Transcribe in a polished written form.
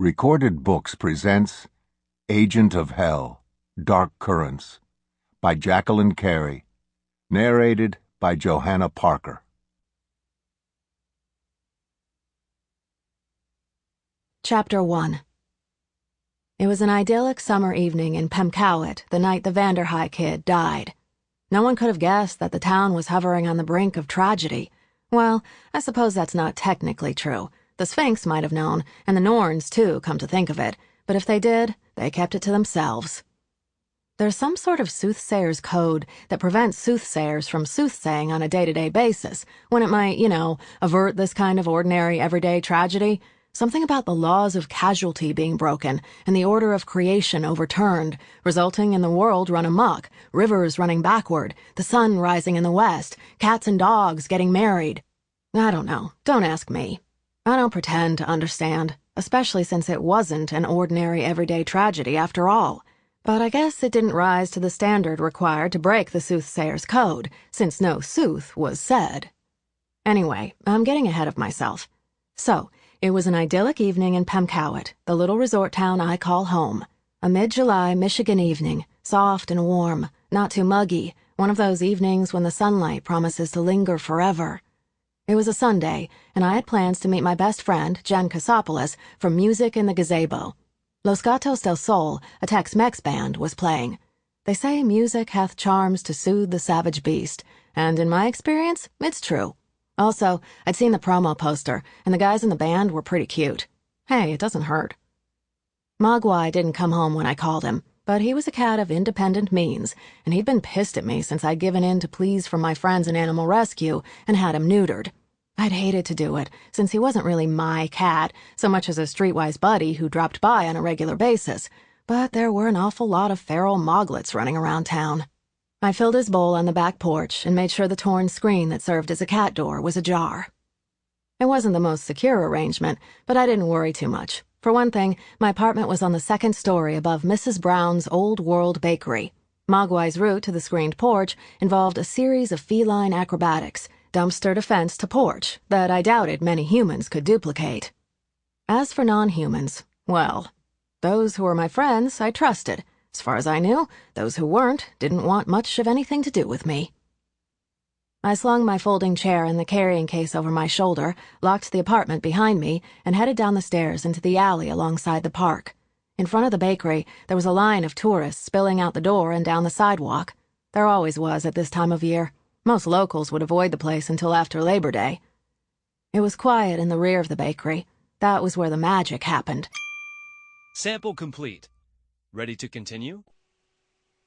Recorded Books presents Agent of Hell, Dark Currents by Jacqueline Carey, narrated by Johanna Parker. Chapter 1. It was an idyllic summer evening in Pemcowit the night the Vanderhei kid died. No one could have guessed that the town was hovering on the brink of tragedy. Well, I suppose that's not technically true. The Sphinx might have known, and the Norns too, come to think of it, but if they did, they kept it to themselves. There's some sort of soothsayer's code that prevents soothsayers from soothsaying on a day-to-day basis, when it might, avert this kind of ordinary, everyday tragedy. Something about the laws of casualty being broken and the order of creation overturned, resulting in the world run amok, rivers running backward, the sun rising in the west, cats and dogs getting married. I don't know. Don't ask me. I don't pretend to understand, especially since it wasn't an ordinary everyday tragedy after all. But I guess it didn't rise to the standard required to break the soothsayer's code, since no sooth was said. Anyway, I'm getting ahead of myself. So, it was an idyllic evening in Pemcowit, the little resort town I call home. A mid-July Michigan evening, soft and warm, not too muggy, one of those evenings when the sunlight promises to linger forever. It was a Sunday, and I had plans to meet my best friend, Jen Kasopoulos, for music in the gazebo. Los Gatos del Sol, a Tex-Mex band, was playing. They say music hath charms to soothe the savage beast, and in my experience, it's true. Also, I'd seen the promo poster, and the guys in the band were pretty cute. Hey, it doesn't hurt. Mogwai didn't come home when I called him, but he was a cat of independent means, and he'd been pissed at me since I'd given in to pleas from my friends in animal rescue and had him neutered. I'd hated to do it, since he wasn't really my cat, so much as a streetwise buddy who dropped by on a regular basis, but there were an awful lot of feral moglets running around town. I filled his bowl on the back porch and made sure the torn screen that served as a cat door was ajar. It wasn't the most secure arrangement, but I didn't worry too much. For one thing, my apartment was on the second story above Mrs. Brown's Old World Bakery. Mogwai's route to the screened porch involved a series of feline acrobatics, dumpster to fence to porch, that I doubted many humans could duplicate. As for non-humans, well, those who were my friends I trusted. As far as I knew, those who weren't didn't want much of anything to do with me. I slung my folding chair and the carrying case over my shoulder, locked the apartment behind me, and headed down the stairs into the alley alongside the park. In front of the bakery, there was a line of tourists spilling out the door and down the sidewalk. There always was at this time of year. Most locals would avoid the place until after Labor Day. It was quiet in the rear of the bakery. That was where the magic happened. Sample complete. Ready to continue?